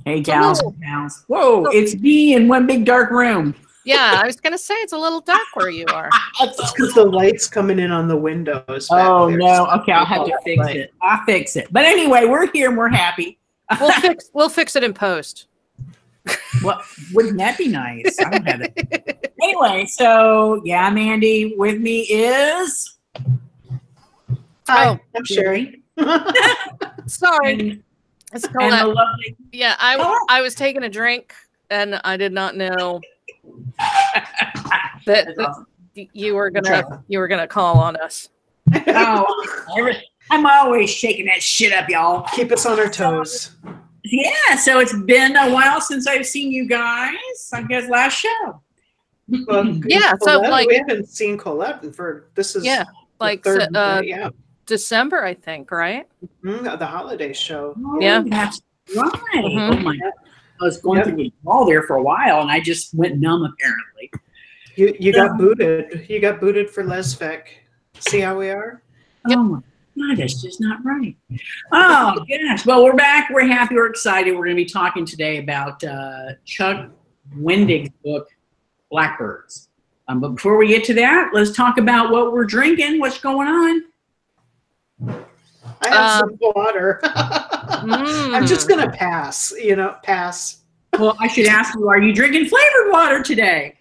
Hey, gals and pals. Whoa, it's me in one big dark room. Yeah, I was going to say it's a little dark where you are. It's because the light's coming in on the windows. Oh, no. Okay, I'll have to fix it. I'll fix it. But anyway, we're here and we're happy. We'll fix it in post. Well, wouldn't that be nice? I don't have it. Anyway, so yeah, Mandy, with me is. Hi, I'm Sherry. Sorry. It's Colette. Lovely. Yeah, I was taking a drink and I did not know that awesome. you were gonna call on us. Oh, I'm always shaking that shit up, y'all. Keep us on our toes. Yeah, so it's been a while since I've seen you guys. I guess last show. Well, yeah, Colette, so like we haven't seen Colette for December, I think, right? The holiday show. Oh, yeah, that's right. Oh my God, I was going through the wall there for a while, and I just went numb. Apparently, you got booted. You got booted for Lesvik. See how we are? Yep. Oh my God, that's just not right. Oh gosh. Well, we're back. We're happy. We're excited. We're going to be talking today about Chuck Wendig's book, Blackbirds. But before we get to that, let's talk about what we're drinking. What's going on? I have some water. I'm just going to pass. Pass. Well, I should ask you: are you drinking flavored water today?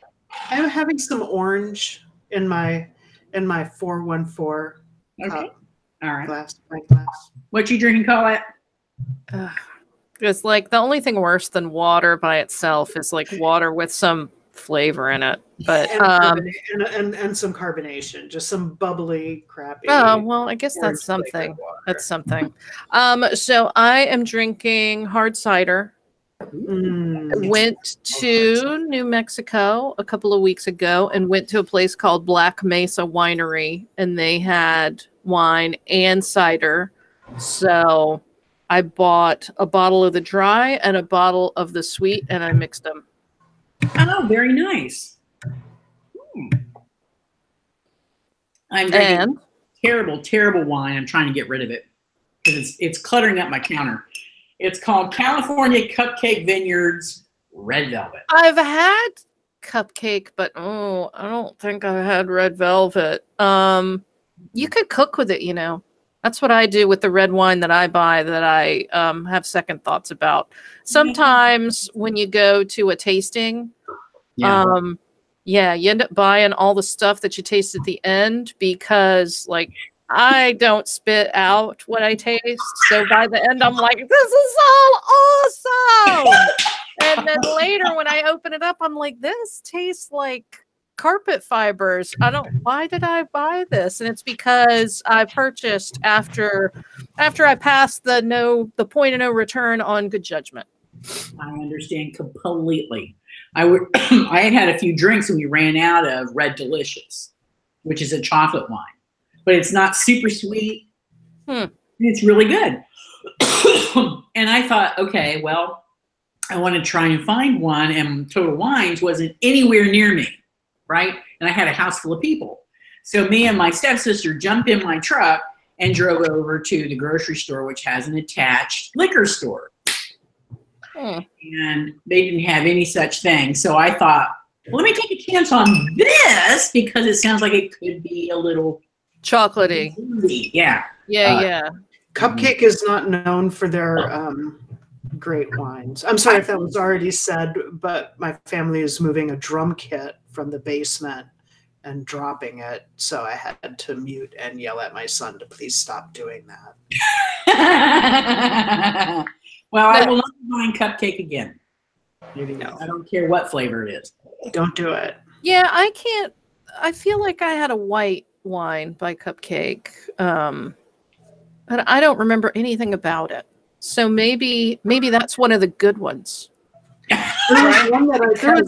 I'm having some orange in my 414. Okay. All right. Glass. What you drinking, Colette? It's like the only thing worse than water by itself is like water with some flavor in it, but and some carbonation, just some bubbly, crappy. Oh well, I guess that's something. That's something. So I am drinking hard cider. Went to New Mexico a couple of weeks ago and went to a place called Black Mesa Winery, and they had wine and cider. So I bought a bottle of the dry and a bottle of the sweet, and I mixed them. Oh, very nice. I'm drinking terrible wine. I'm trying to get rid of it because it's cluttering up my counter. It's called California Cupcake Vineyards Red Velvet. I've had cupcake, but I don't think I've had red velvet. You could cook with it, you know. That's what I do with the red wine that I buy that I have second thoughts about. Sometimes when you go to a tasting, you end up buying all the stuff that you taste at the end because, like, I don't spit out what I taste. So by the end, I'm like, this is all awesome. And then later when I open it up, I'm like, this tastes like carpet fibers. Why did I buy this? And it's because I purchased after I passed the point of no return on good judgment. I understand completely. I had a few drinks and we ran out of Red Delicious, which is a chocolate wine, but it's not super sweet. It's really good. And I thought, okay, well, I want to try and find one, and Total Wines wasn't anywhere near me. Right? And I had a house full of people. So me and my stepsister jumped in my truck and drove over to the grocery store, which has an attached liquor store. And they didn't have any such thing. So I thought, well, let me take a chance on this because it sounds like it could be a little chocolatey. Yeah. Cupcake is not known for their great wines. I'm sorry if that was already said, but my family is moving a drum kit from the basement and dropping it, so I had to mute and yell at my son to please stop doing that. Well, I will not be buying cupcake again. No. I don't care what flavor it is. Don't do it. Yeah, I can't. I feel like I had a white wine by Cupcake, but I don't remember anything about it. So maybe that's one of the good ones. There was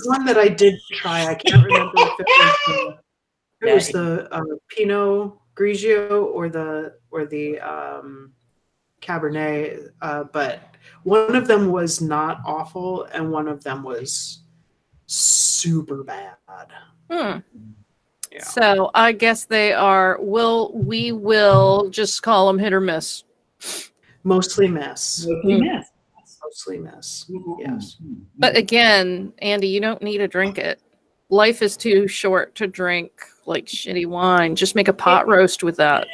one that I did try. I can't remember if it was the Pinot Grigio or the Cabernet, but one of them was not awful and one of them was super bad. Yeah. So I guess they are. We will just call them hit or miss. Mostly miss. mostly miss. Yes. But again, Andy, you don't need to drink it. Life is too short to drink like shitty wine. Just make a pot roast with that.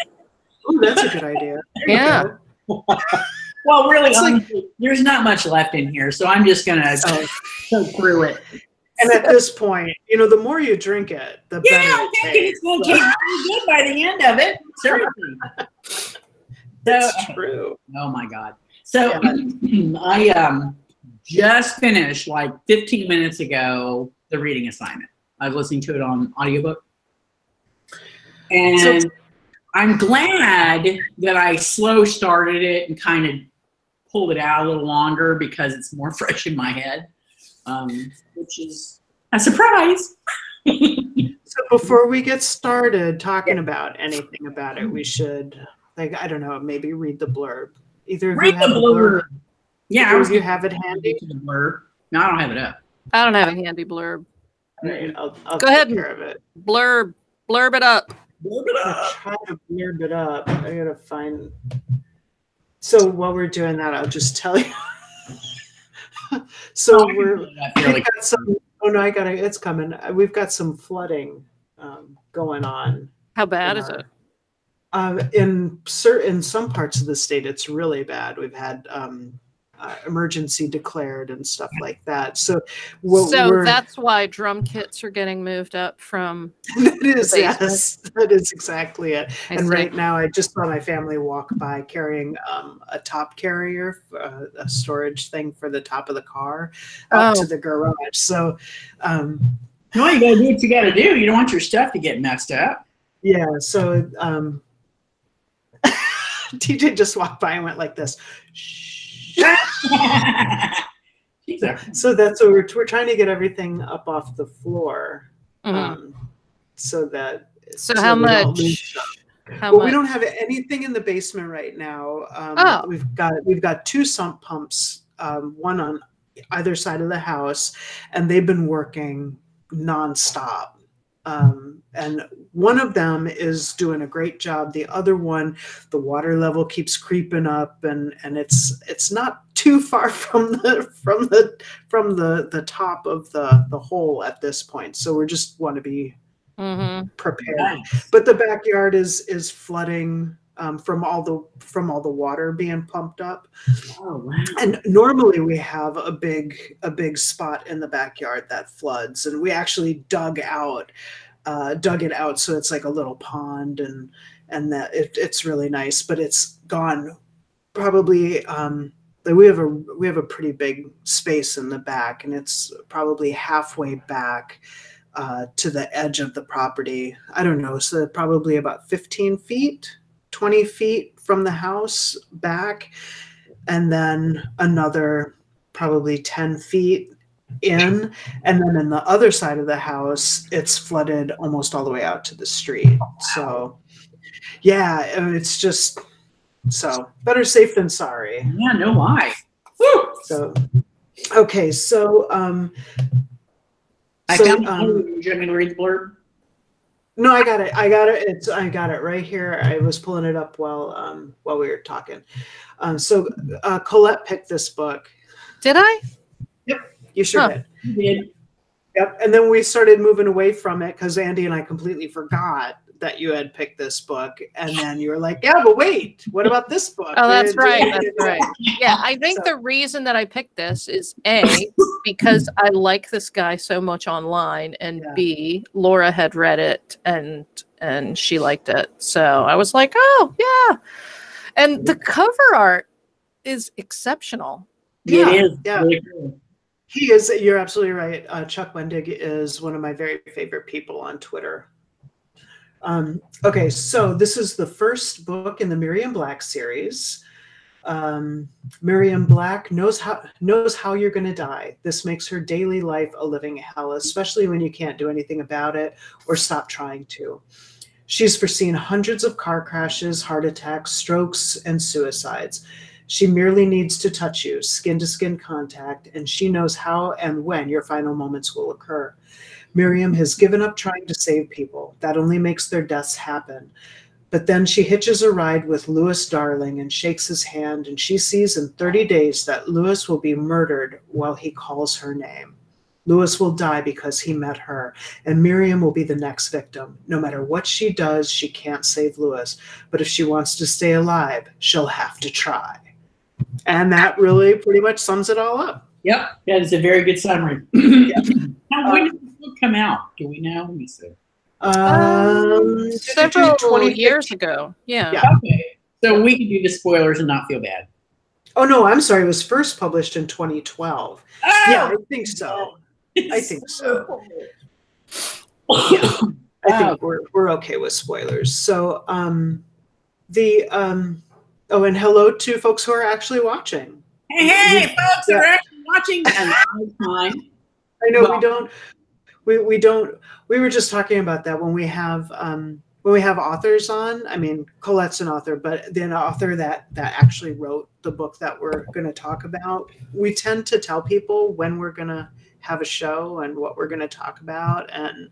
Oh, that's a good idea. There you Yeah. go. Well, really, honestly, there's not much left in here, so I'm just gonna go through it. And at this point, the more you drink it, the better I'm thinking it's going to taste pretty good by the end of it. Seriously. That's true. Oh my God. So I just finished like 15 minutes ago the reading assignment. I was listening to it on audiobook. And I'm glad that I slow started it and kind of pulled it out a little longer because it's more fresh in my head, which is a surprise. So before we get started talking about anything about it, we should, I don't know, maybe read the blurb. Either of you have the blurb. Yeah. Do you have it handy? The blurb. No, I don't have it up. I don't have a handy blurb. All right, I'll Go ahead take and care of it. blurb it up. Blurb it I'll up. try to blurb it up. I gotta find. So while we're doing that, I'll just tell you. So we've got some. Oh no, it's coming. We've got some flooding going on. How bad is it? In some parts of the state, it's really bad. We've had emergency declared and stuff like that. So that's why drum kits are getting moved up from. That is, yes, that is exactly it. I see. Right now, I just saw my family walk by carrying a top carrier, a storage thing for the top of the car, up to the garage. So, no, you gotta do what you gotta do. You don't want your stuff to get messed up. Yeah. So, TJ just walked by and went like this. Shh. So that's what we're trying to get everything up off the floor, so that. So how much? We don't have anything in the basement right now. We've got two sump pumps, one on either side of the house, and they've been working nonstop. And one of them is doing a great job. The other one, the water level keeps creeping up, and it's not too far from the top of the hole at this point. So we just want to be prepared. Nice. But the backyard is flooding from all the water being pumped up. Oh, wow. And normally we have a big spot in the backyard that floods, and we actually dug it out so it's like a little pond, and that it's really nice. But it's gone probably. We have a pretty big space in the back, and it's probably halfway back to the edge of the property. I don't know, so probably about 15 feet. 20 feet from the house back, and then another probably 10 feet in, and then in the other side of the house it's flooded almost all the way out to the street. So yeah, it's just better safe than sorry. Yeah, no lie. So okay, so I found do you want me to read the blurb? No, I got it. I got it right here. I was pulling it up while we were talking. So Colette picked this book. Did I? Yep, you sure did. You did. Yep, and then we started moving away from it because Andy and I completely forgot that you had picked this book, and then you were like, "Yeah, but wait, what about this book?" Oh, that's right. That's right. Yeah, I think the reason that I picked this is A, because I like this guy so much online, and B, Laura had read it and she liked it, so I was like, "Oh, yeah." And the cover art is exceptional. Yeah, it is. Yeah. Really cool. He is. You're absolutely right. Chuck Wendig is one of my very favorite people on Twitter. Okay, so this is the first book in the Miriam Black series. Miriam Black knows how you're going to die. This makes her daily life a living hell, especially when you can't do anything about it or stop trying to. She's foreseen hundreds of car crashes, heart attacks, strokes, and suicides. She merely needs to touch you, skin-to-skin contact, and she knows how and when your final moments will occur. Miriam has given up trying to save people. That only makes their deaths happen. But then she hitches a ride with Louis Darling and shakes his hand, and she sees in 30 days that Louis will be murdered while he calls her name. Louis will die because he met her, and Miriam will be the next victim. No matter what she does, she can't save Louis. But if she wants to stay alive, she'll have to try. And that really pretty much sums it all up. Yep, that is a very good summary. Now, when did the book come out? Do we know? Let me see. Several years ago. Yeah. Okay. So we can do the spoilers and not feel bad. Oh, no, I'm sorry. It was first published in 2012. Oh! Yeah, I think so. I think so. Yeah, I think we're okay with spoilers. So oh, and hello to folks who are actually watching. Hey, folks that are actually watching. And time. I know we don't. We were just talking about that when we have authors on. I mean, Colette's an author, but then an author that actually wrote the book that we're going to talk about. We tend to tell people when we're going to have a show and what we're going to talk about, and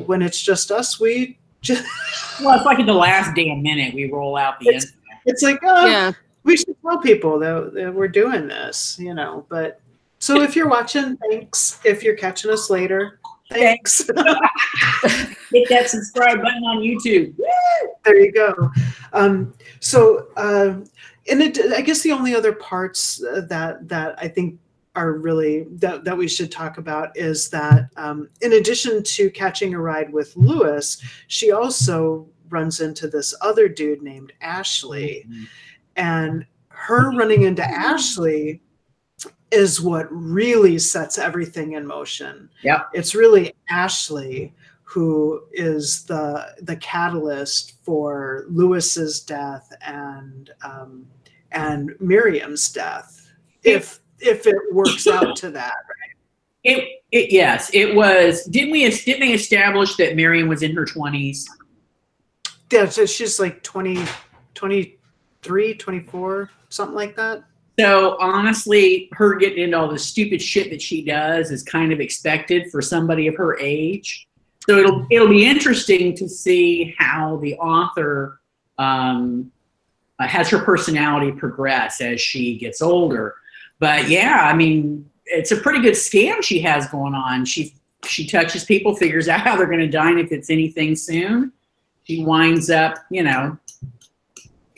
when it's just us, we just well, it's like in the last damn minute we roll out the info. It's like, yeah, we should tell people that we're doing this, you know. But so if you're watching, thanks. If you're catching us later, thanks. Hit that subscribe button on YouTube. There you go. I guess the only other parts that I think are really that we should talk about is that in addition to catching a ride with Louis, she also runs into this other dude named Ashley, and her running into Ashley is what really sets everything in motion. Yeah, it's really Ashley who is the catalyst for Louis's death and Miriam's death. If it works out to that, right? Yes, it was. Didn't they establish that Miriam was in her 20s? Yeah, so she's like 23, 24, something like that. So honestly, her getting into all the stupid shit that she does is kind of expected for somebody of her age. So it'll be interesting to see how the author has her personality progress as she gets older. But yeah, I mean, it's a pretty good scam she has going on. She touches people, figures out how they're going to die, and if it's anything soon, she winds up, you know,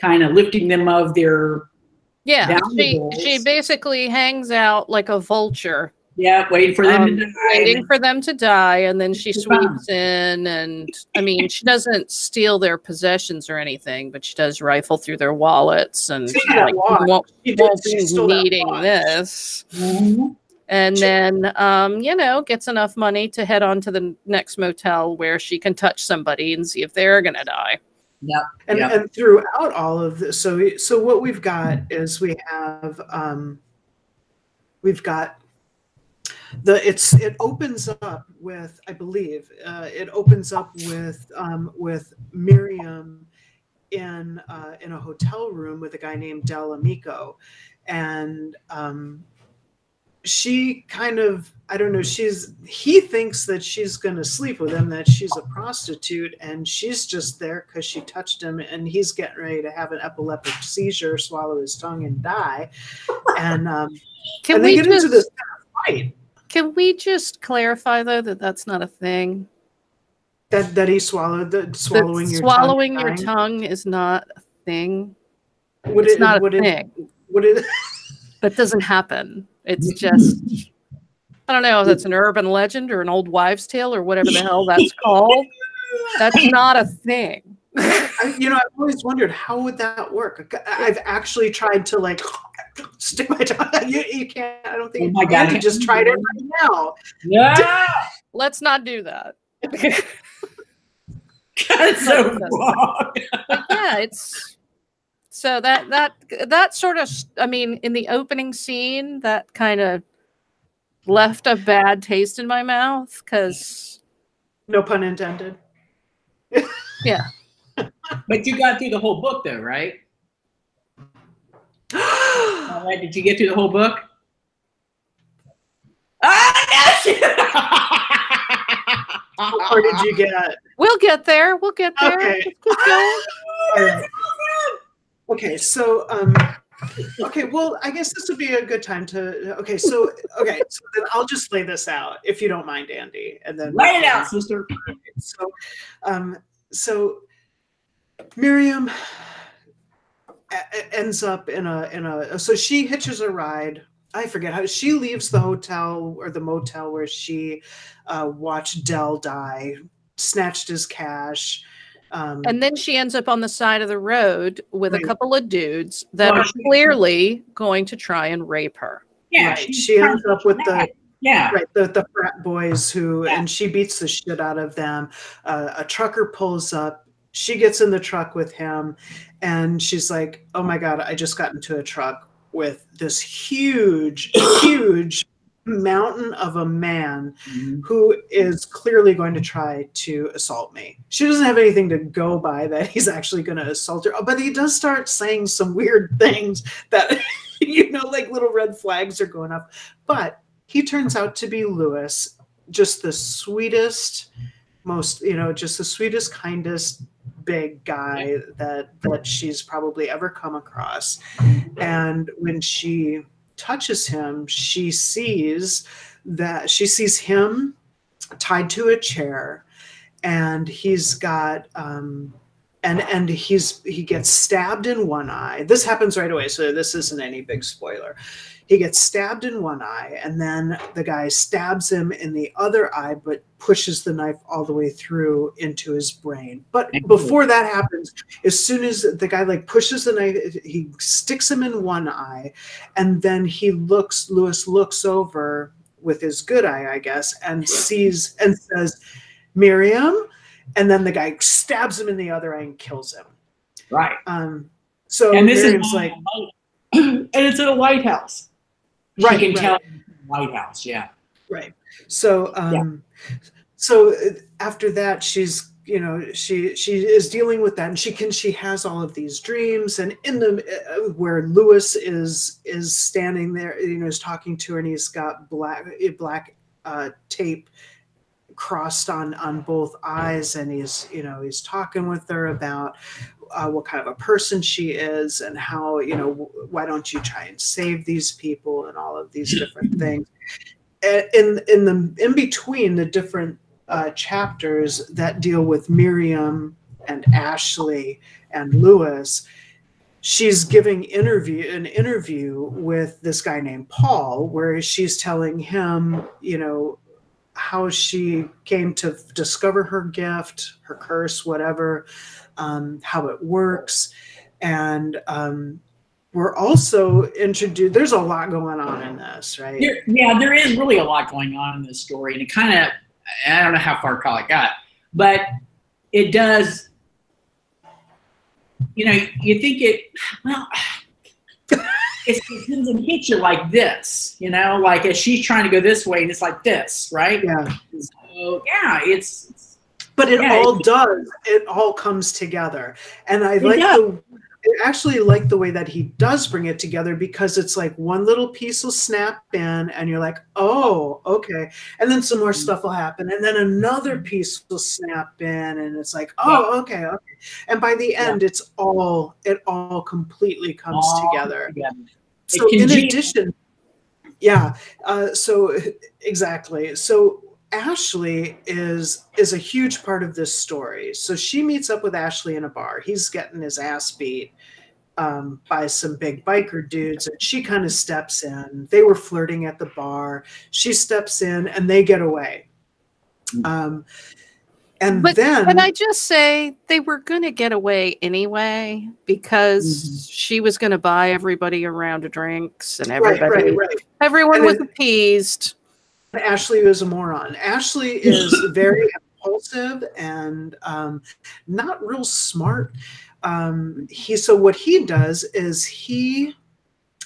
kind of lifting them of their she basically hangs out like a vulture. Yeah, waiting for them to die. Waiting for them to die, and then she sweeps in, and I mean, she doesn't steal their possessions or anything, but she does rifle through their wallets, and she's like, won't be needing this. Mm-hmm. And then, you know, gets enough money to head on to the next motel where she can touch somebody and see if they're going to die. Yeah. And throughout all of this, so what we've got is we've got it opens up with, I believe, it opens up with Miriam in a hotel room with a guy named Del Amico, and she kind of, I don't know, he thinks that she's going to sleep with him, that she's a prostitute, and she's just there because she touched him, and he's getting ready to have an epileptic seizure, swallow his tongue, and die. And they get into this kind of fight. Can we just clarify, though, that that's not a thing? That he swallowed swallowing your tongue is not a thing. It's not a thing. That doesn't happen. It's just, I don't know if that's an urban legend or an old wives' tale or whatever the hell that's called. That's not a thing. I've always wondered, how would that work? I've actually tried to like stick my tongue. You can't. I don't think. Oh my God! You just tried it right now. Yeah. Let's not do that. That's so wrong. But yeah, it's. So that sort of, I mean, in the opening scene, that kind of left a bad taste in my mouth because. No pun intended. Yeah. But you got through the whole book, though, right? All right. Did you get through the whole book? far did you get? We'll get there. We'll get there. Okay. Just keep going. All right. Okay, so okay, well, I guess this would be a good time to. So then I'll just lay this out if you don't mind, Andy, and then lay it out, sister. So Miriam ends up in a. So she hitches a ride. I forget how she leaves the hotel or the motel where she watched Dell die, snatched his cash. And then she ends up on the side of the road with a couple of dudes that are clearly going to try and rape her. Yeah, right. She ends up with the frat boys and she beats the shit out of them. A trucker pulls up. She gets in the truck with him, and she's like, "Oh my God, I just got into a truck with this huge mountain of a man who is clearly going to try to assault me." She doesn't have anything to go by that he's actually going to assault her, but he does start saying some weird things that, like little red flags are going up. But he turns out to be Lewis, just the sweetest, just the sweetest, kindest, big guy that she's probably ever come across. And when she touches him, she sees him tied to a chair, and he's got he gets stabbed in one eye. This happens right away, so this isn't any big spoiler. He gets stabbed in one eye, and then the guy stabs him in the other eye, but pushes the knife all the way through into his brain. But before that happens, as soon as the guy pushes the knife, he sticks him in one eye, and then Lewis looks over with his good eye, I guess, and sees and says, "Miriam," and then the guy stabs him in the other eye and kills him. Right. So and this Miriam's is and it's in a White House. Right, you can tell White House, yeah. Right. So so after that, she's she is dealing with that, and she has all of these dreams, and in the where Lewis is standing there, is talking to her, and he's got black tape crossed on both eyes, and he's talking with her about what kind of a person she is, and how why don't you try and save these people, and all of these different things. In between the different chapters that deal with Miriam and Ashley and Lewis, she's giving an interview with this guy named Paul, where she's telling him how she came to discover her gift, her curse, whatever, how it works. And we're also introduced, there's a lot going on in this, right? There is really a lot going on in this story. And it kind of, I don't know how far Carl got, but it does, you think it doesn't hit you like this, like as she's trying to go this way and it's like this, right? Yeah. So, but it all comes together. And I actually like the way that he does bring it together, because it's like one little piece will snap in and you're like, oh, okay. And then some more stuff will happen. And then another piece will snap in and it's like, oh, okay. And by the end, it all completely comes together. So in addition, so exactly. So Ashley is a huge part of this story. So she meets up with Ashley in a bar. He's getting his ass beat by some big biker dudes, and she kind of steps in. They were flirting at the bar. She steps in, and they get away. Can I just say they were going to get away anyway, because she was going to buy everybody a round of drinks, and everyone was appeased. Ashley is a moron. Ashley is very impulsive and not real smart. So what he does is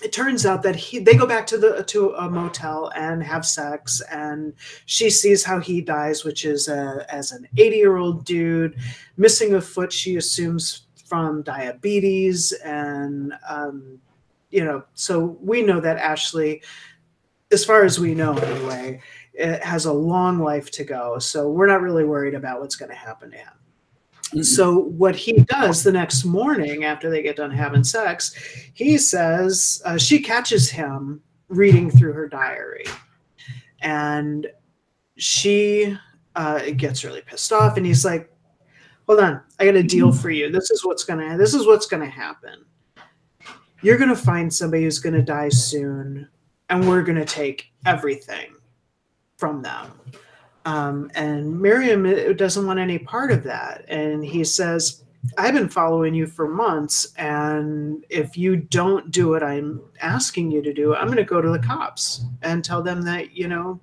it turns out that they go back to a motel and have sex, and she sees how he dies, which is as an 80-year-old dude missing a foot, she assumes from diabetes, and so we know that Ashley as far as we know anyway, it has a long life to go. So we're not really worried about what's going to happen to him. Mm-hmm. So what he does the next morning after they get done having sex, he says she catches him reading through her diary, and she gets really pissed off, and he's like, hold on, I got a deal for you. This is what's gonna happen. You're gonna find somebody who's gonna die soon, and we're gonna take everything from them. And Miriam doesn't want any part of that. And he says, I've been following you for months, and if you don't do what I'm asking you to do, I'm going to go to the cops and tell them that, you know,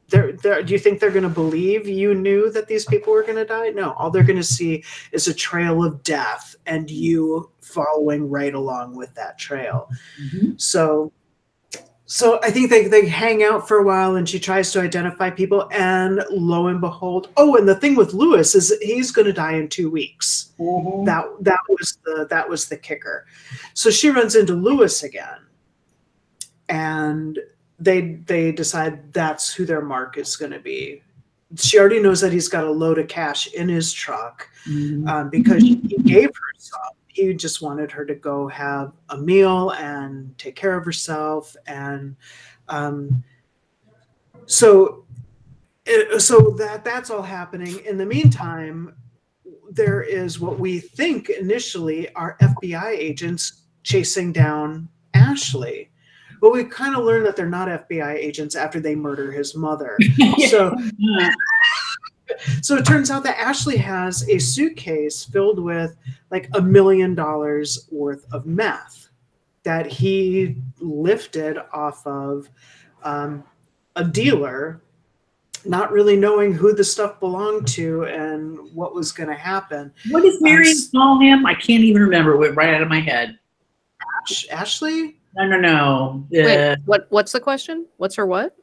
do you think they're going to believe you knew that these people were going to die? No, all they're going to see is a trail of death and you following right along with that trail. Mm-hmm. So I think they hang out for a while, and she tries to identify people, and lo and behold, and the thing with Lewis is he's going to die in 2 weeks. Mm-hmm. That was the kicker. So she runs into Lewis again, and they decide that's who their mark is going to be. She already knows that he's got a load of cash in his truck, mm-hmm. Because he gave her some. He just wanted her to go have a meal and take care of herself. And so that's all happening. In the meantime, there is what we think initially are FBI agents chasing down Ashley. But we kind of learn that they're not FBI agents after they murder his mother. So it turns out that Ashley has a suitcase filled with like $1 million worth of meth that he lifted off of a dealer, not really knowing who the stuff belonged to and what was going to happen. What does Marion call him? I can't even remember. It went right out of my head. Ashley? No. Wait, what's the question? What's her what?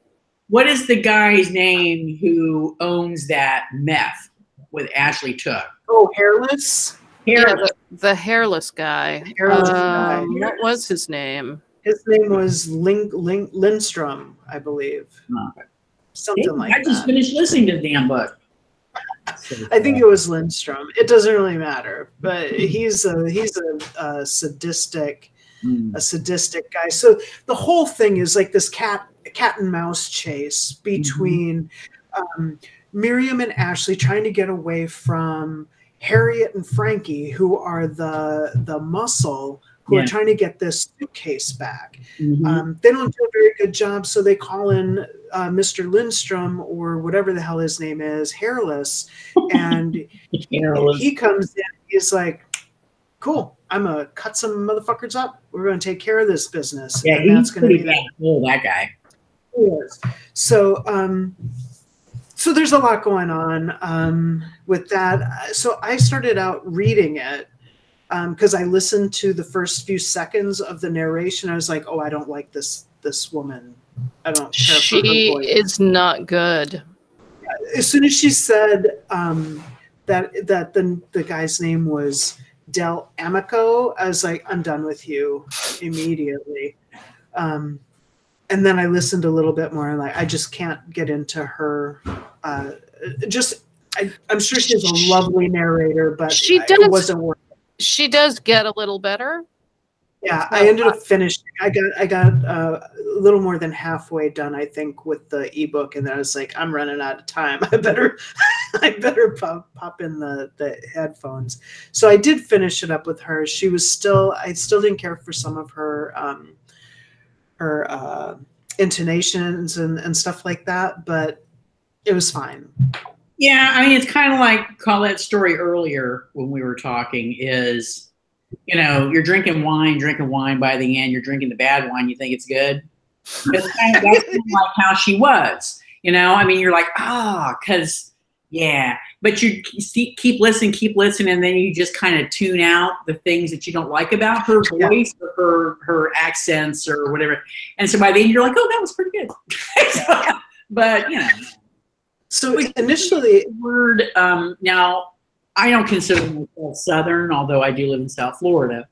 What is the guy's name who owns that meth with Ashley took? Oh, Hairless? Yeah, the hairless guy. What was his name? His name was Lindstrom, I believe. Okay. Something like that. I just finished listening to the damn book. I think it was Lindstrom. It doesn't really matter, but he's a sadistic guy. So the whole thing is like this cat and mouse chase between Miriam and Ashley trying to get away from Harriet and Frankie, who are the muscle, who are trying to get this suitcase back. Mm-hmm. They don't do a very good job, so they call in Mr. Lindstrom, or whatever the hell his name is, Hairless, and he comes in. He's like, cool, I'm going to cut some motherfuckers up. We're going to take care of this business. Yeah, and that's going to be that guy. Yes. So, so there's a lot going on with that. So I started out reading it because I listened to the first few seconds of the narration. I was like, oh, I don't like this woman. I don't care for her voice. She is not good. As soon as she said that the guy's name was Del Amico, I was like, I'm done with you immediately. And then I listened a little bit more, and like I just can't get into her. I'm sure she's a lovely narrator, but it wasn't working. She does get a little better. Yeah, I ended up finishing. I got a little more than halfway done, I think, with the ebook, and then I was like, I'm running out of time. I better pop in the headphones. So I did finish it up with her. I still didn't care for some of her intonations and stuff like that, but it was fine. Yeah, I mean, it's kind of like Colette's story earlier when we were talking is, you know, you're drinking wine by the end, you're drinking the bad wine, you think it's good. That's kind of like how she was, you know? I mean, you're like, because, yeah. But you keep listening, and then you just kind of tune out the things that you don't like about her voice or her accents or whatever. And so by the end, you're like, oh, that was pretty good. But, you know. So initially, word. Now, I don't consider myself Southern, although I do live in South Florida.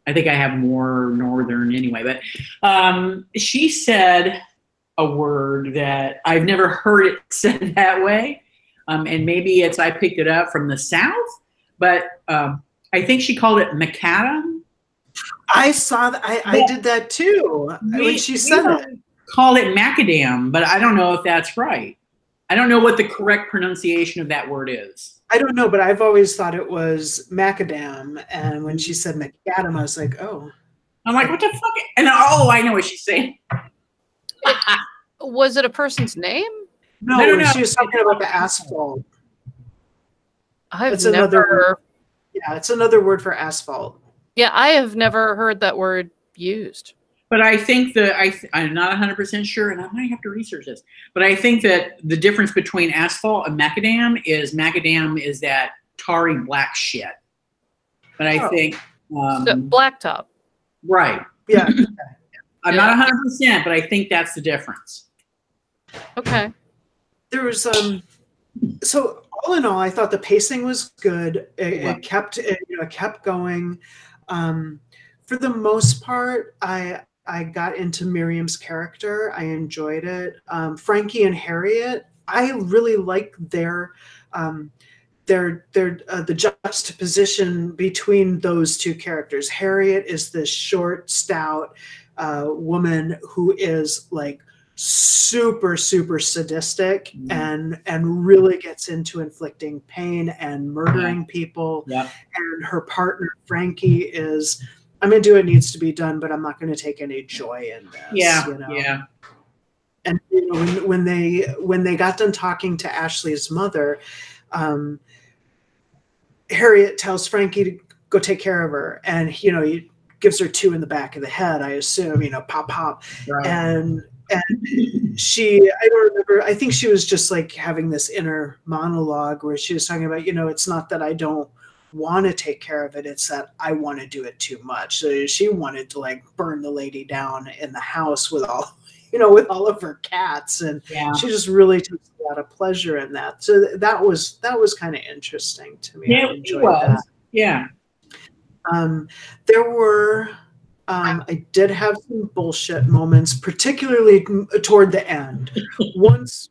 I think I have more Northern anyway. But she said a word that I've never heard it said that way. And maybe it's I picked it up from the South, but I think she called it macadam. I saw that. I did that too when she said it. Call it macadam, but I don't know if that's right. I don't know what the correct pronunciation of that word is. I don't know, but I've always thought it was macadam. And when she said macadam, I was like, oh. I'm like, what the fuck? And oh, I know what she's saying. Was it a person's name? No. She was talking about the asphalt. It's another word for asphalt. Yeah, I have never heard that word used. But I think that I'm not 100% sure, and I might have to research this. But I think that the difference between asphalt and macadam is that tarry black shit. But I think blacktop. Right. Yeah. I'm not 100%, but I think that's the difference. Okay. There was so all in all, I thought the pacing was good. It kept going. For the most part, I got into Miriam's character. I enjoyed it. Frankie and Harriet, I really like their the juxtaposition between those two characters. Harriet is this short, stout woman who is like super sadistic and really gets into inflicting pain and murdering people. Yep. And her partner Frankie is, I'm gonna do what needs to be done, but I'm not gonna take any joy in this. Yeah. And when they got done talking to Ashley's mother, Harriet tells Frankie to go take care of her, and he gives her 2 in the back of the head, I assume, pop. Right. And she, I don't remember, I think she was just like having this inner monologue where she was talking about, it's not that I don't want to take care of it, it's that I want to do it too much. So she wanted to like burn the lady down in the house with all of her cats, and she just really takes a lot of pleasure in that. So that was kind of interesting to me. Yeah, I enjoyed that. Yeah. There were I did have some bullshit moments, particularly toward the end. Once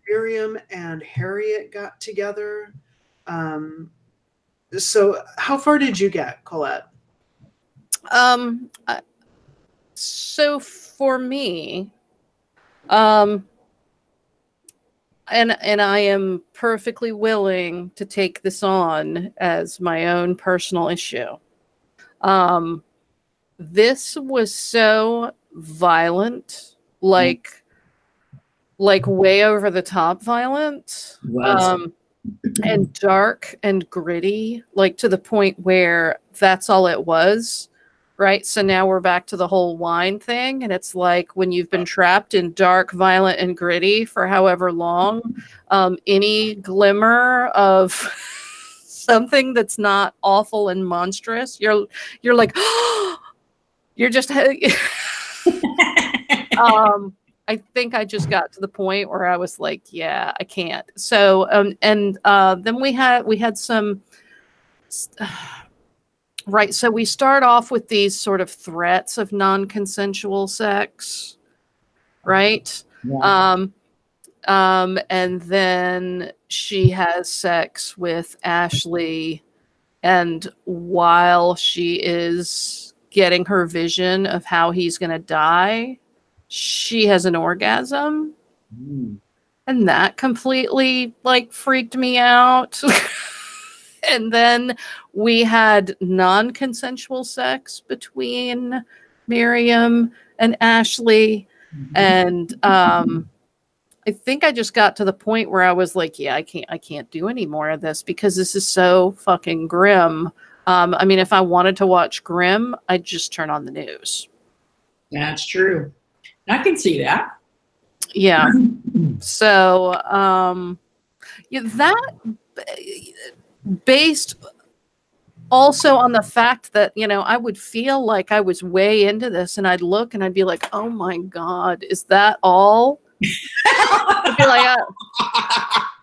Miriam and Harriet got together. So how far did you get, Colette? So for me, and I am perfectly willing to take this on as my own personal issue. This was so violent, like way over the top violent, and dark and gritty, like to the point where that's all it was. Right. So now we're back to the whole wine thing. And it's like when you've been trapped in dark, violent, and gritty for however long, any glimmer of something that's not awful and monstrous, you're like, you're just, I think I just got to the point where I was like, yeah, I can't. So, then we had some, right. So we start off with these sort of threats of non-consensual sex, right? Yeah. And then she has sex with Ashley, and while she is getting her vision of how he's going to die, she has an orgasm. And that completely like freaked me out. And then we had non-consensual sex between Miriam and Ashley. And I think I just got to the point where I was like, yeah, I can't do any more of this because this is so fucking grim. I mean, if I wanted to watch grim, I'd just turn on the news. That's true. I can see that. Yeah. So, that based also on the fact that, I would feel like I was way into this and I'd look and I'd be like, oh my God, is that all? I'd be like,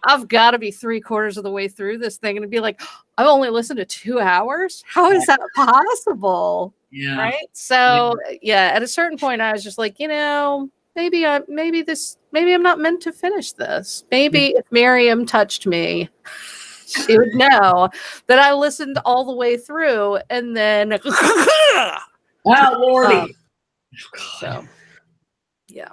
I've got to be 3/4 of the way through this thing. And it'd be like, I've only listened to 2 hours. How is that possible? Yeah. Right. So yeah, at a certain point I was just like, maybe maybe I'm not meant to finish this. Maybe if Miriam touched me, she would know that I listened all the way through and then Oh, Lordy. so yeah.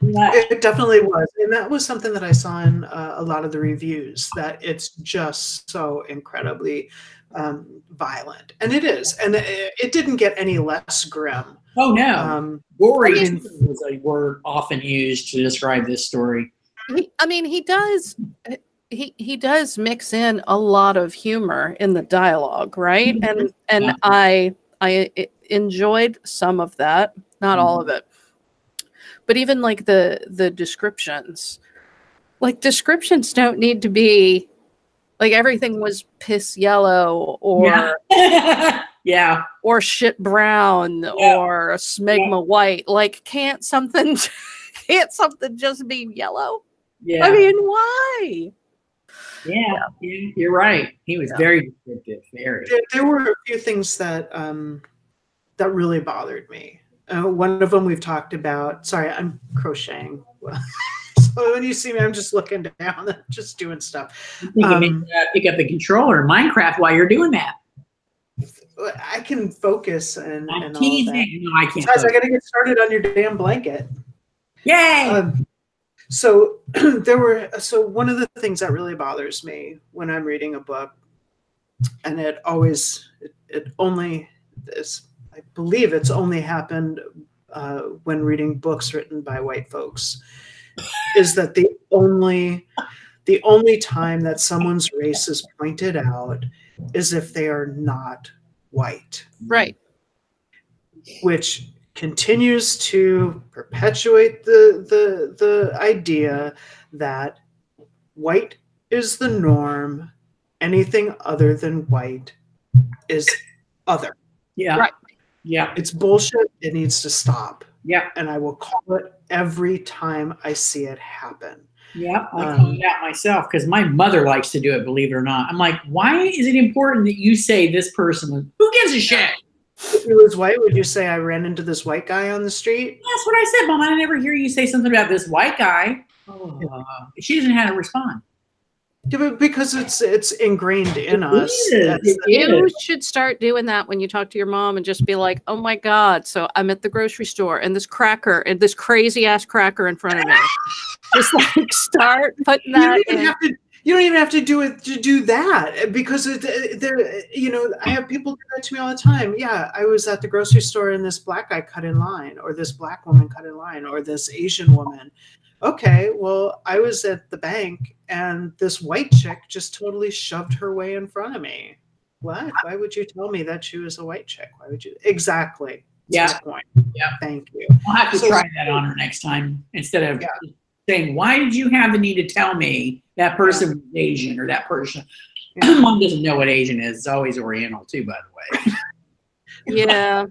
It definitely was. And that was something that I saw in a lot of the reviews, that it's just so incredibly violent. And it is. And it didn't get any less grim. Oh, no. Gory is a word often used to describe this story. He does mix in a lot of humor in the dialogue, right? Mm-hmm. And I enjoyed some of that, not all of it. But even like the descriptions, like descriptions don't need to be like everything was piss yellow or yeah, or shit brown or smegma white. Like can't something just be yellow? Yeah. I mean, why? Yeah, you're right. He was very descriptive. Very. There were a few things that that really bothered me. One of them we've talked about. Sorry, I'm crocheting. So when you see me, I'm just looking down, just doing stuff. You can pick up the controller in Minecraft while you're doing that. I can focus and all that. No, I can't. Besides, I got to get started on your damn blanket. Yay! So one of the things that really bothers me when I'm reading a book, and it only is, I believe it's only happened when reading books written by white folks, is that the only time that someone's race is pointed out is if they are not white. Right. Which continues to perpetuate the idea that white is the norm. Anything other than white is other. Yeah. Right. Yeah. It's bullshit. It needs to stop. Yeah. And I will call it every time I see it happen. Yeah, I call it out myself because my mother likes to do it, believe it or not. I'm like, why is it important that you say this person was, who gives a shit? If he was white, would you say I ran into this white guy on the street? That's what I said, Mom. I never hear you say something about this white guy. She doesn't know how to respond. Yeah, because it's ingrained in us. You should start doing that when you talk to your mom and just be like, oh my God, so I'm at the grocery store and this crazy ass cracker in front of me. Just like start putting that in. You don't even have to do it to do that, because I have people do that to me all the time. Yeah, I was at the grocery store and this black guy cut in line, or this black woman cut in line, or this Asian woman. Okay, well, I was at the bank and this white chick just totally shoved her way in front of me. What? Why would you tell me that she was a white chick? Why would you? Exactly. Yeah. That's my point. Yeah. Thank you. I'll have to try that on her next time instead of saying, why did you have the need to tell me that person was Asian or that person? Mom doesn't know what Asian is. It's always Oriental too, by the way. Yeah.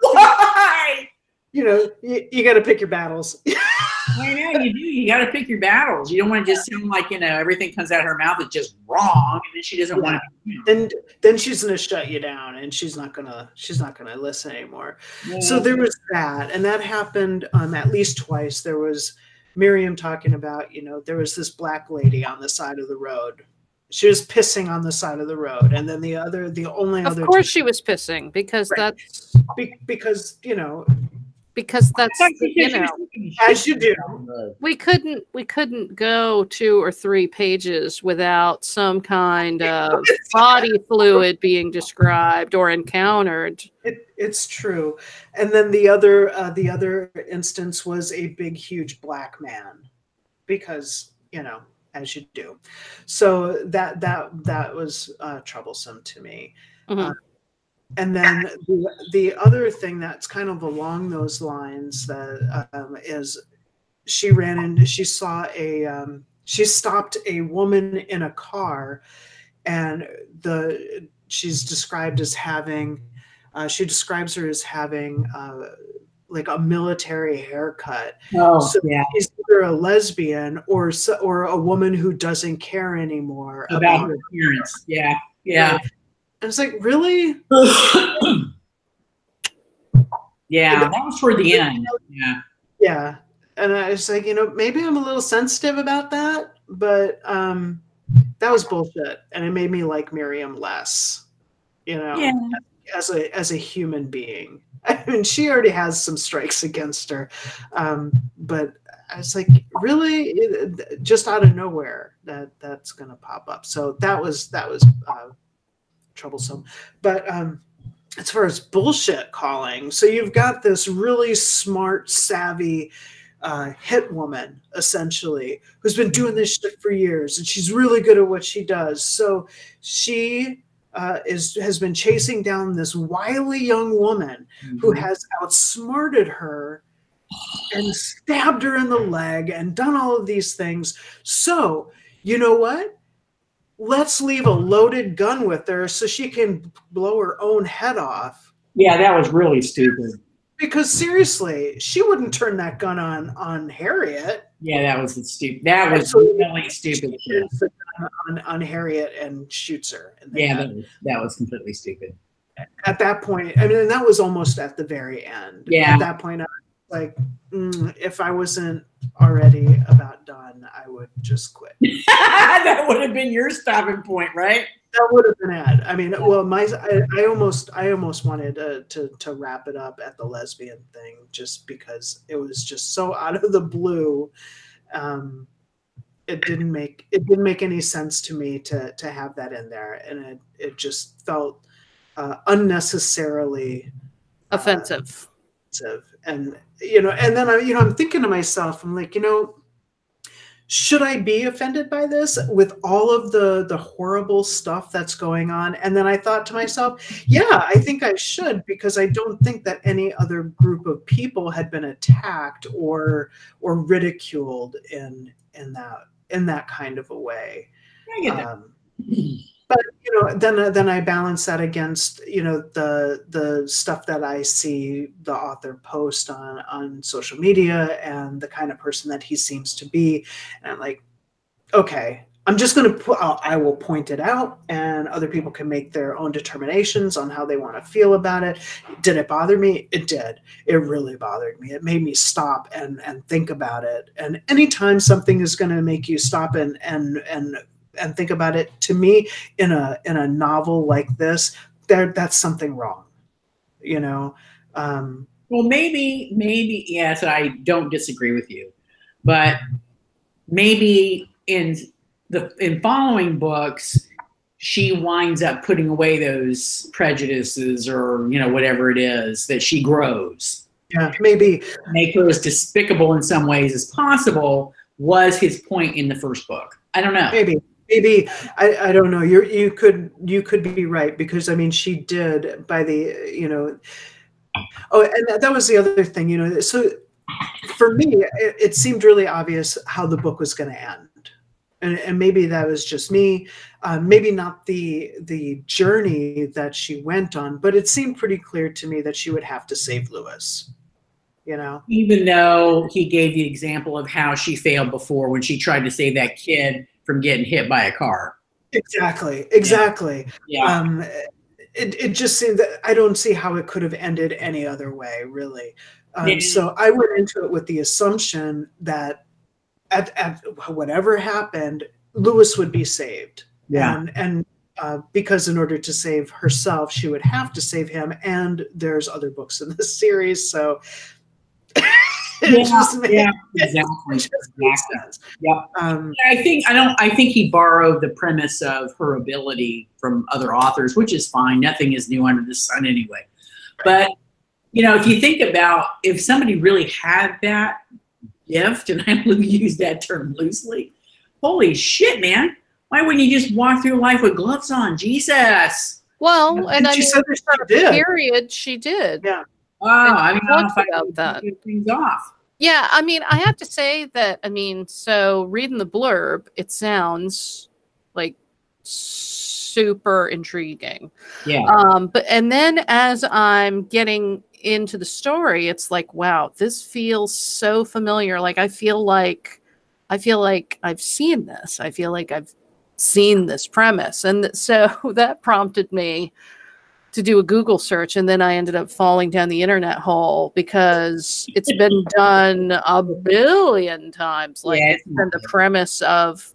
Why? You got to pick your battles. I know you do. You got to pick your battles. You don't want to just sound like everything comes out of her mouth is just wrong, and then she doesn't want to. Then she's gonna shut you down, and she's not gonna listen anymore. Yeah. So there was that, and that happened at least twice. There was Miriam talking about there was this black lady on the side of the road. She was pissing on the side of the road, and then the only other. Of course, she was pissing because that's because that's as you do. We couldn't go 2 or 3 pages without some kind of body fluid being described or encountered. It's true. And then the other instance was a big, huge black man, because as you do. So that was troublesome to me. Mm-hmm. And then the other thing that's kind of along those lines that is she stopped a woman in a car, and she describes her as having like a military haircut. Oh, so yeah. She's either a lesbian or a woman who doesn't care anymore about her appearance. Yeah, yeah. Right? And it's like, really? Yeah, that was toward the end. Yeah. Yeah. And I was like, maybe I'm a little sensitive about that, but that was bullshit. And it made me like Miriam less, Yeah. as a human being. I mean, she already has some strikes against her. But I was like, really? Just out of nowhere that's going to pop up. So that was troublesome. But as far as bullshit calling, so you've got this really smart, savvy hit woman, essentially, who's been doing this shit for years, and she's really good at what she does. So she has been chasing down this wily young woman who has outsmarted her and stabbed her in the leg and done all of these things. So, you know what? Let's leave a loaded gun with her so she can blow her own head off. Yeah, that was really stupid. Because seriously, she wouldn't turn that gun on Harriet. Yeah, that was stupid. That was really stupid. On Harriet and shoots her. Yeah, that was completely stupid. At that point, I mean, that was almost at the very end. Yeah. At that point, I was like, if I wasn't already about done, I would just quit. That would have been your stopping point, right? That would have been it. I mean, well, I almost wanted to wrap it up at the lesbian thing, just because it was just so out of the blue. It didn't make any sense to me to have that in there, and it just felt unnecessarily offensive. And and then I'm thinking to myself, I'm like, should I be offended by this with all of the horrible stuff that's going on? And then I thought to myself, yeah, I think I should, because I don't think that any other group of people had been attacked or ridiculed in that kind of a way. I get that. But then I balance that against the stuff that I see the author post on social media and the kind of person that he seems to be, and I'm like, okay, I'm just going to I will point it out, and other people can make their own determinations on how they want to feel about it. Did it bother me? It did. It really bothered me. It made me stop and think about it. And anytime something is going to make you stop and think about it, to me, in a novel like this, that's something wrong, Well, maybe yes, I don't disagree with you, but maybe in following books, she winds up putting away those prejudices or whatever it is that she grows. Yeah, maybe make her as despicable in some ways as possible was his point in the first book. I don't know. Maybe I don't know. You could be right, because I mean, she did by the Oh, and that was the other thing, So for me, it seemed really obvious how the book was going to end, and maybe that was just me. Maybe not the journey that she went on, but it seemed pretty clear to me that she would have to save Lewis. Even though he gave the example of how she failed before when she tried to save that kid from getting hit by a car. Exactly. Yeah. It just seemed that I don't see how it could have ended any other way, really. So I went into it with the assumption that at whatever happened, Lewis would be saved. Yeah. And because in order to save herself, she would have to save him. And there's other books in this series, so exactly. Yeah. I think he borrowed the premise of her ability from other authors, which is fine. Nothing is new under the sun anyway. But if you think about if somebody really had that gift, and I use that term loosely, holy shit, man! Why wouldn't you just walk through life with gloves on? Jesus. Well, and I mean, said that she did. Period, she did. Yeah. I mean, I about that. Things off. Yeah, I mean, I have to say that, so reading the blurb, it sounds like super intriguing. Yeah. And then as I'm getting into the story, it's like, wow, this feels so familiar. Like I feel like I've seen this. I feel like I've seen this premise. And so that prompted me to do a Google search, and then I ended up falling down the internet hole because it's been done a billion times. Like it's been the premise of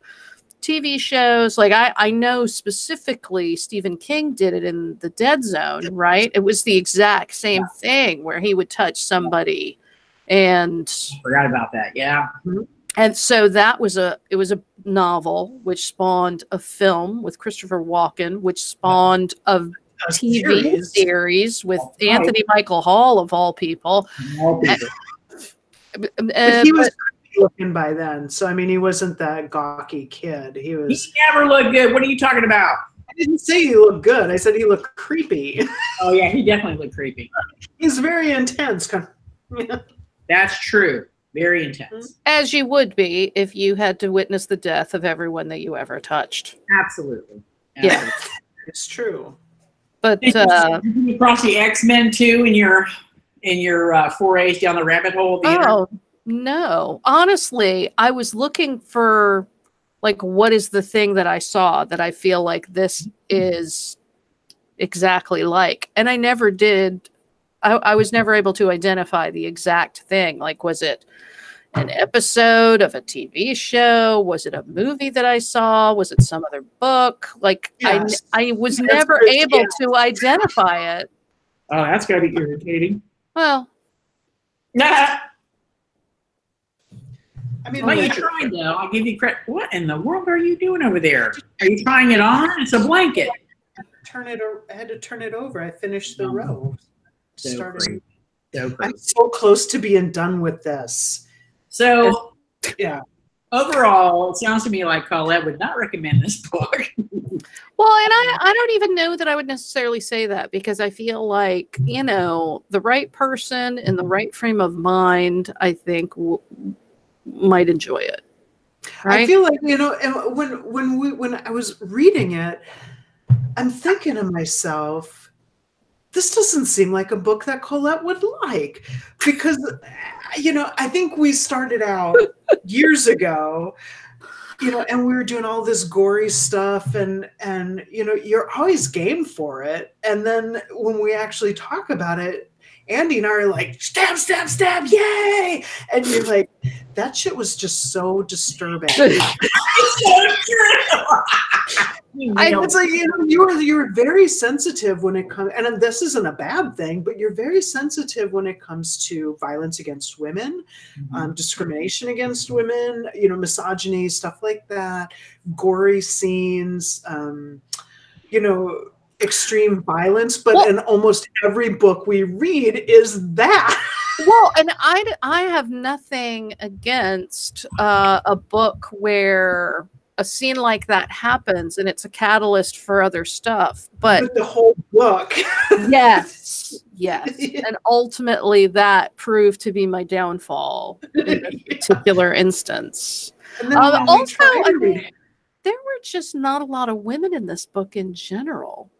TV shows. Like I know specifically Stephen King did it in The Dead Zone, right? It was the exact same thing where he would touch somebody, and I forgot about that. Yeah. And so it was a novel which spawned a film with Christopher Walken, which spawned a TV series with Anthony Michael Hall of all people. But he was looking by then, so I mean, he wasn't that gawky kid. He never looked good. What are you talking about? I didn't say he looked good. I said he looked creepy. Oh yeah, he definitely looked creepy. He's very intense. That's true. Very intense. As you would be if you had to witness the death of everyone that you ever touched. Absolutely. Yeah, it's true. But did you cross the X-Men too in your forays down the rabbit hole? No, honestly, I was looking for like, what is the thing that I saw that I feel like this is exactly like, and I never did. I was never able to identify the exact thing. Like, was it an episode of a TV show? Was it a movie that I saw? Was it some other book? Like, yes. I was never able to identify it. Oh, that's gotta be irritating. Well, nah. I mean, well, you tried though. I'll give you credit. What in the world are you doing over there? Are you trying it on? It's a blanket. I had to turn it over. I finished the row. I'm so close to being done with this. So, yeah. Overall, it sounds to me like Colette would not recommend this book. Well, and I don't even know that I would necessarily say that, because I feel like, you know, the right person in the right frame of mind, I think, might enjoy it. Right? I feel like, you know, when I was reading it, I'm thinking to myself, this doesn't seem like a book that Colette would like, because, you know, I think we started out years ago, you know, and we were doing all this gory stuff, and you know, you're always game for it. And then when we actually talk about it, Andy and I are like, stab, stab, stab, yay! And you're like, that shit was just so disturbing. It's like, you know, you're very sensitive when it comes, and this isn't a bad thing, but you're very sensitive when it comes to violence against women, discrimination against women, you know, misogyny, stuff like that, gory scenes, you know, extreme violence. But in almost every book we read is that. Well, and I have nothing against a book where a scene like that happens and it's a catalyst for other stuff, but the whole book. yes, and ultimately that proved to be my downfall in this particular instance. And then also, I mean, there were just not a lot of women in this book in general.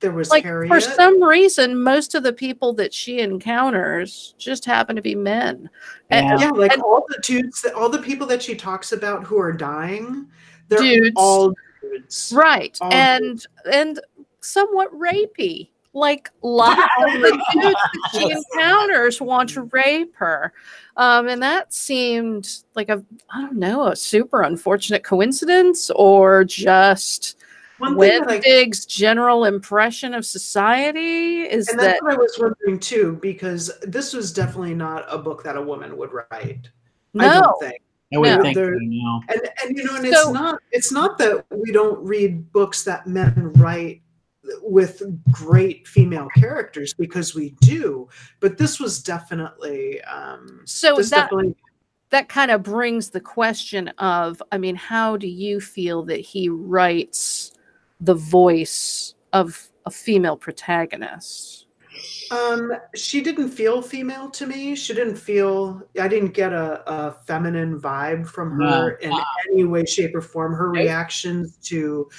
There was like Harriet. For some reason, most of the people that she encounters just happen to be men. Yeah, all the people that she talks about who are dying, they're dudes. All dudes. Right. All and somewhat rapey. Like lots of the dudes that she encounters want to rape her. And that seemed like a super unfortunate coincidence, or just Wendig's general impression of society is and that's what I was wondering too, because this was definitely not a book that a woman would write. No. I don't think. I wouldn't think so, no. And you know, and it's not that we don't read books that men write with great female characters, because we do, but this was definitely that kind of brings the question of, I mean, how do you feel that he writes the voice of a female protagonist? She didn't feel female to me. I didn't get a feminine vibe from her in any way, shape, or form. Her reactions to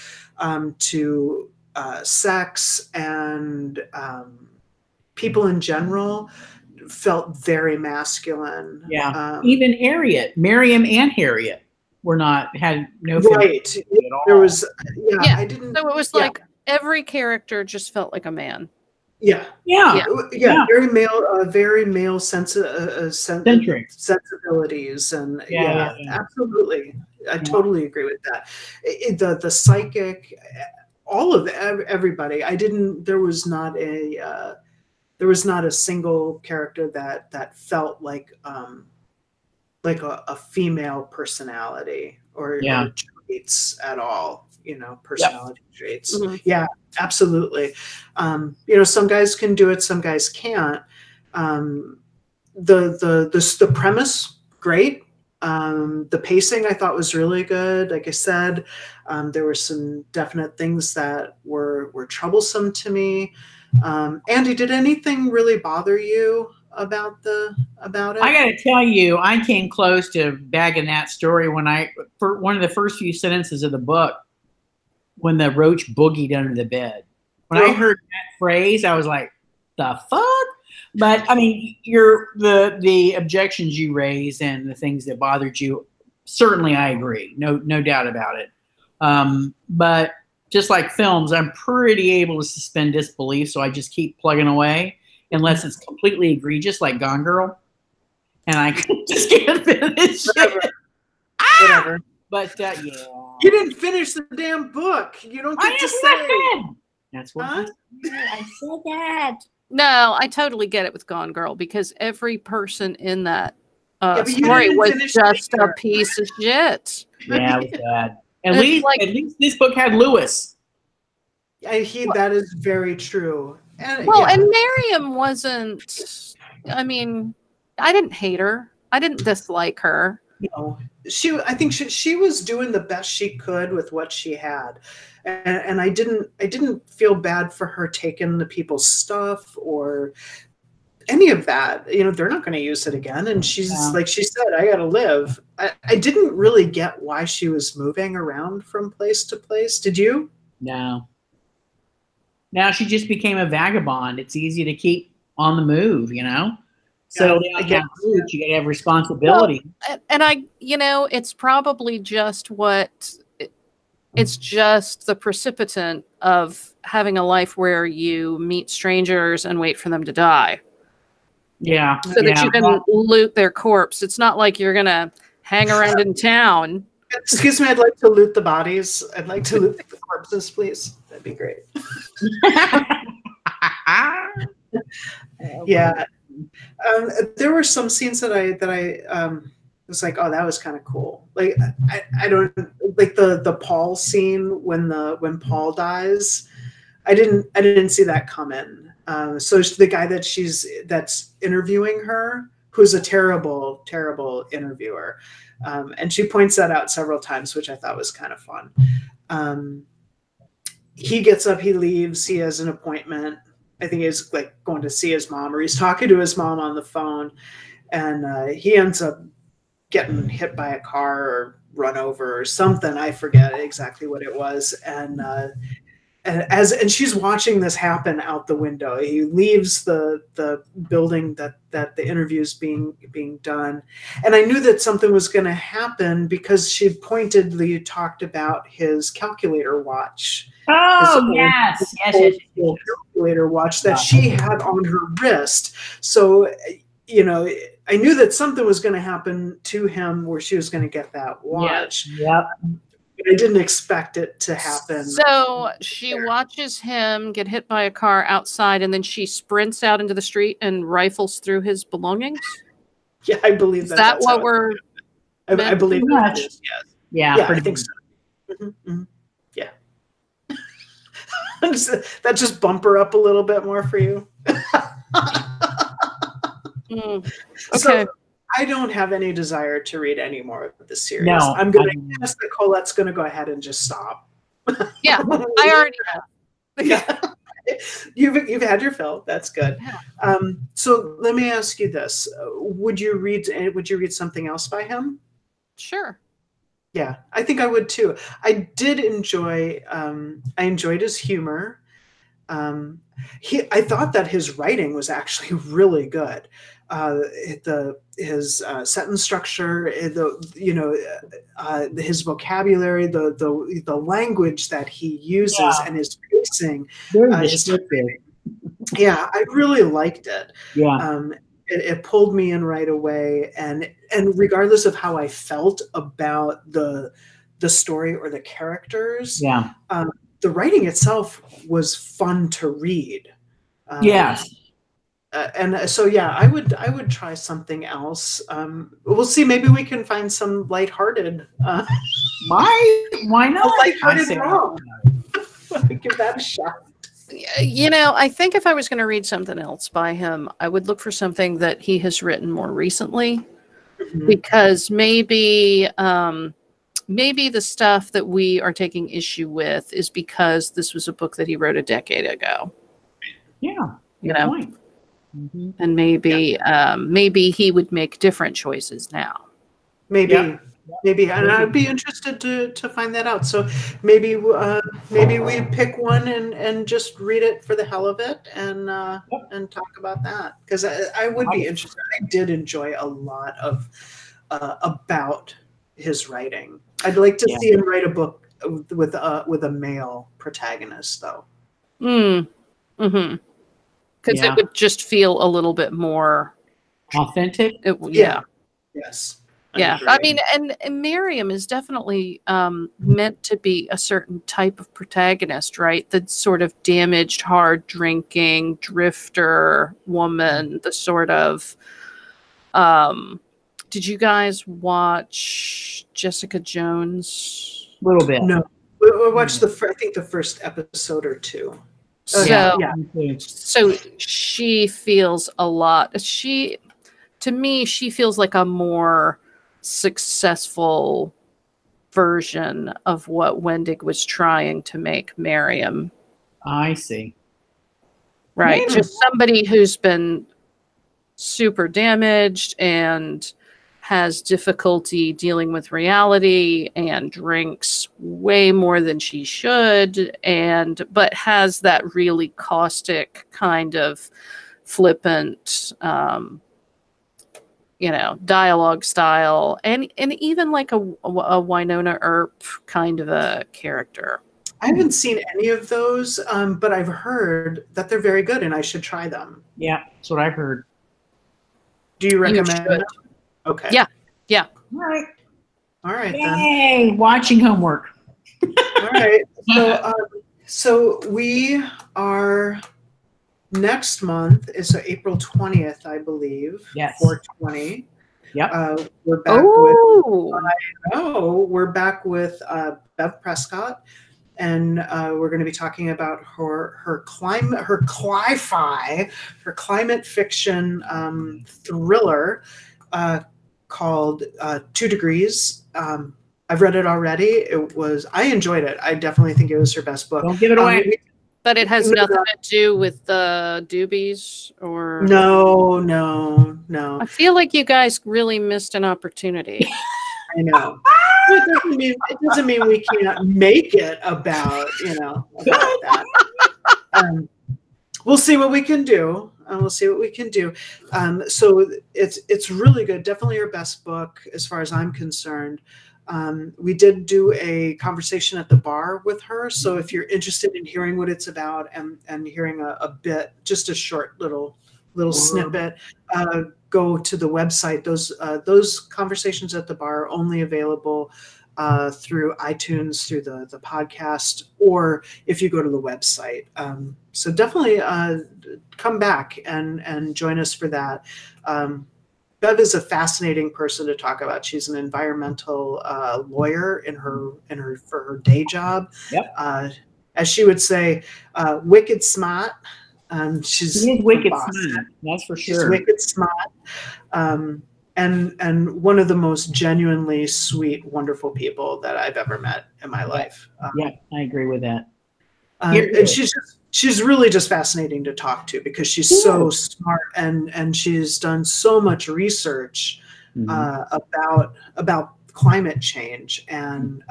sex and people in general felt very masculine. Yeah, even Miriam and Harriet had no right. at all. There was I didn't. So it was like every character just felt like a man. Yeah. Yeah. Yeah. Very male Centric. sensibilities. And Yeah. Absolutely. I totally agree with that. The psychic, all of everybody. There was not a single character that felt like a female personality or traits at all, personality traits. Mm-hmm. Yeah, absolutely. Some guys can do it, some guys can't. The premise, great. The pacing I thought was really good. Like I said, there were some definite things that were troublesome to me. Andy, did anything really bother you about it? I got to tell you, I came close to bagging that story for one of the first few sentences of the book, when the roach boogied under the bed. When I heard that phrase, I was like, the fuck? But I mean, the objections you raised and the things that bothered you, certainly I agree. No doubt about it. But just like films, I'm pretty able to suspend disbelief, so I just keep plugging away unless it's completely egregious, like Gone Girl, and I just can't finish it. Whatever. But yeah, you didn't finish the damn book. You don't get to say. That's what I said. That. No, I totally get it with Gone Girl, because every person in that story was just a piece of shit. Yeah, it was bad. At least this book had Lewis. That is very true. And Miriam wasn't. I mean, I didn't hate her. I didn't dislike her. No, I think she was doing the best she could with what she had, and I didn't feel bad for her taking the people's stuff or any of that. They're not going to use it again, and she's like she said, I got to live. I didn't really get why she was moving around from place to place. Did you? No. Now she just became a vagabond. It's easy to keep on the move, So you got to have responsibility. Well, and it's probably just it's just the precipitant of having a life where you meet strangers and wait for them to die. Yeah. So that you can loot their corpse. It's not like you're going to hang around in town. Excuse me, I'd like to loot the bodies. I'd like to loot the corpses, please. That'd be great. Yeah. There were some scenes that I was like, oh, that was kind of cool. Like I don't like the Paul scene when Paul dies. I didn't see that coming. So the guy that's interviewing her, who's a terrible, terrible interviewer. And she points that out several times, which I thought was kind of fun. He gets up, he leaves, he has an appointment. I think he's like going to see his mom, or he's talking to his mom on the phone, and he ends up getting hit by a car or run over or something. I forget exactly what it was. And she's watching this happen out the window. He leaves the building that the interview's being done. And I knew that something was going to happen because she pointedly talked about his calculator watch. Oh, yes. Calculator watch that she had on her wrist. So, I knew that something was going to happen to him where she was going to get that watch. Yep. I didn't expect it to happen. So she watches him get hit by a car outside, and then she sprints out into the street and rifles through his belongings. Yeah, I believe that. Is that what we're? I believe that is. Yes. Yeah, I think so. Mm-hmm. Yeah. That just bump her up a little bit more for you. Okay. So, I don't have any desire to read any more of the series. No, I'm going to guess that Colette's going to go ahead and just stop. Yeah, I already have. Yeah. You've had your fill. That's good. Yeah. So let me ask you this: Would you read something else by him? Sure. Yeah, I think I would too. I did enjoy. I enjoyed his humor. I thought that his writing was actually really good. his sentence structure, his vocabulary, the language that he uses, and his pacing. Yeah, I really liked it. Yeah. It pulled me in right away, and regardless of how I felt about the story or the characters, the writing itself was fun to read. Yes. And so, yeah, I would try something else. We'll see. Maybe we can find some lighthearted. Why not? Lighthearted rom. Give that a shot. I think if I was going to read something else by him, I would look for something that he has written more recently, because maybe the stuff that we are taking issue with is because this was a book that he wrote a decade ago. Yeah. Point. And maybe he would make different choices now. Maybe, and I'd be interested to find that out. So maybe we pick one and just read it for the hell of it and talk about that, because I would be interested. I did enjoy a lot of about his writing. I'd like to see him write a book with a male protagonist, though. Because it would just feel a little bit more authentic. Yes. Yeah. I mean, and Miriam is definitely meant to be a certain type of protagonist, right? The sort of damaged, hard drinking, drifter woman, the sort of did you guys watch Jessica Jones? A little bit. No. We watched I think the first episode or two. So she feels a lot. To me, she feels like a more successful version of what Wendig was trying to make Miriam. I see. Right. Just somebody who's been super damaged and has difficulty dealing with reality and drinks way more than she should, but has that really caustic kind of flippant dialogue style, and even like a Winona Earp kind of a character. I haven't seen any of those, but I've heard that they're very good and I should try them. Yeah, that's what I've heard. Do you recommend them? Okay. Yeah. All right. Yay, then. Watching homework. All right. So we are next month is April 20th, I believe. Yes. 420. Yep. We're back we're back with Bev Prescott, and we're going to be talking about her climate fiction thriller called 2 Degrees. I've read it already. I enjoyed it. I definitely think it was her best book. Don't give it away. But it has nothing to do with the Doobies, or no. I feel like you guys really missed an opportunity. I know. It doesn't mean we can't make it about that. We'll see what we can do. So it's really good. Definitely her best book as far as I'm concerned. We did do a conversation at the bar with her. So if you're interested in hearing what it's about and hearing a bit, just a short little snippet, go to the website. Those conversations at the bar are only available through iTunes, through the podcast, or if you go to the website. So definitely come back and join us for that. Bev is a fascinating person to talk about. She's an environmental lawyer for her day job. Yep. As she would say, wicked smart. She's wicked smart. That's for sure. She's wicked smart. And one of the most genuinely sweet, wonderful people that I've ever met in my life. Yeah, I agree with that. And she's really just fascinating to talk to because she's so smart and she's done so much research about climate change, and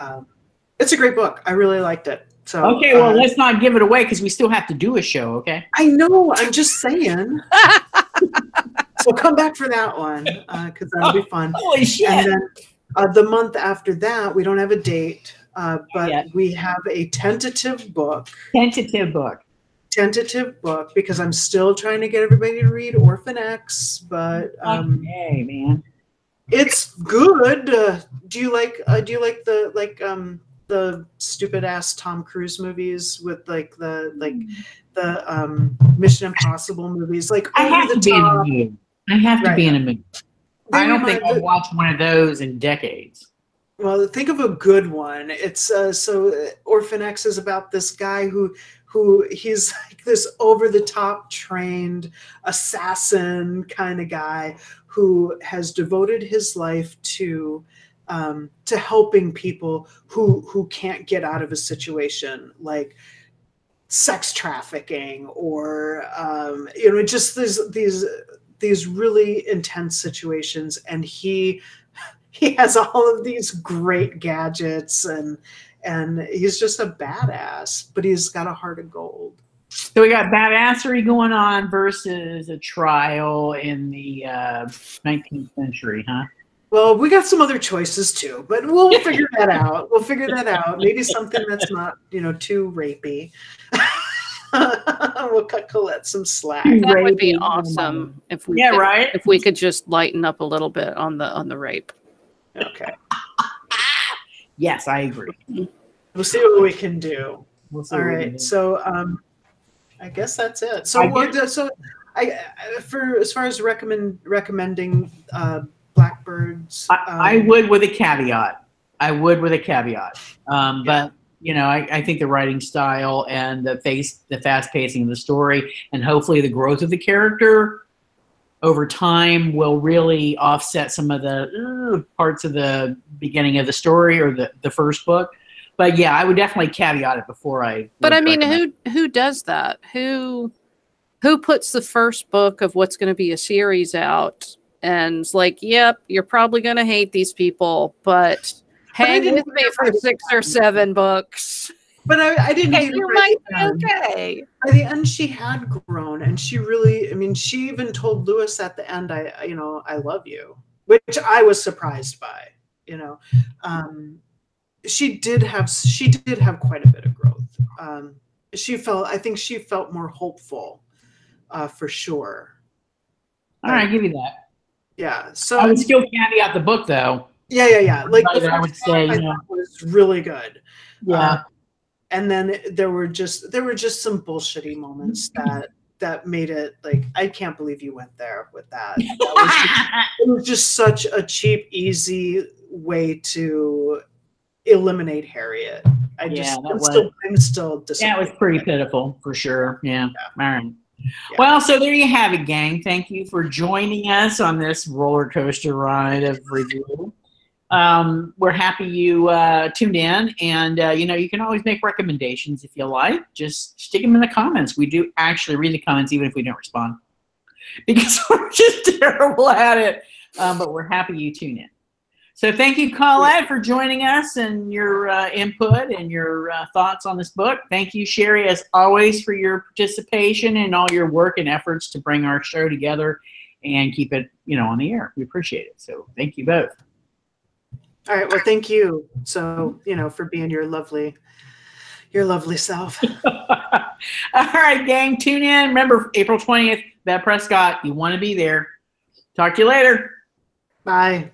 it's a great book. I really liked it. So okay, well, let's not give it away because we still have to do a show. Okay. I know. I'm just saying. So come back for that one because that'll be fun. Holy shit! And then the month after that, we don't have a date, but we have a tentative book. Tentative book because I'm still trying to get everybody to read Orphan X, but hey man, it's good. Do you like the stupid ass Tom Cruise movies with like the Mission Impossible movies? Like I have to be in a mood. I have to be in a mood. I don't think I've watched one of those in decades. Well, think of a good one. It's so Orphan X is about this guy who he's like this over-the-top trained assassin kind of guy who has devoted his life to helping people who can't get out of a situation like sex trafficking or just these really intense situations, and he has all of these great gadgets and he's just a badass, but he's got a heart of gold. So we got badassery going on versus a trial in the 19th century, huh? Well, we got some other choices too, but we'll figure that out. Maybe something that's not, too rapey. We'll cut Colette some slack. That would be awesome if we right? If we could just lighten up a little bit on the rape. Okay. Yes, I agree. We'll see what we can do. All right. So I guess that's it. So as far as recommending Blackbirds, I would with a caveat. But I think the writing style and the fast pacing of the story and hopefully the growth of the character over time will really offset some of the parts of the beginning of the story or the first book. But yeah, I would definitely caveat it before I. But I mean, who does that? Who puts the first book of what's going to be a series out and is like, yep, you're probably going to hate these people, but hang with me for 6 or 7 books. But I didn't hate you might be okay. By the end, she had grown, and she really, she even told Lewis at the end, I love you, which I was surprised by. She did have quite a bit of growth. I think she felt more hopeful, for sure. All right, I'll give you that. Yeah. So I would still caveat the book, though. Yeah. Like the I would say, was really good. Yeah. And then there were just some bullshitty moments that made it like, I can't believe you went there with that. It was just such a cheap, easy way to eliminate Harriet. I'm still disappointed. Yeah, it was pretty pitiful for sure. Yeah. All right. Yeah. Well, so there you have it, gang. Thank you for joining us on this roller coaster ride of review. We're happy you tuned in, and you can always make recommendations if you like. Just stick them in the comments. We do actually read the comments even if we don't respond because we're just terrible at it. But we're happy you tune in. So thank you, Colette, for joining us and your input and your thoughts on this book. Thank you, Sherry, as always, for your participation and all your work and efforts to bring our show together and keep it, on the air. We appreciate it. So thank you both. All right. Well, thank you. So, for being your lovely self. All right, gang, tune in. Remember, April 20th, Beth Prescott, you want to be there. Talk to you later. Bye.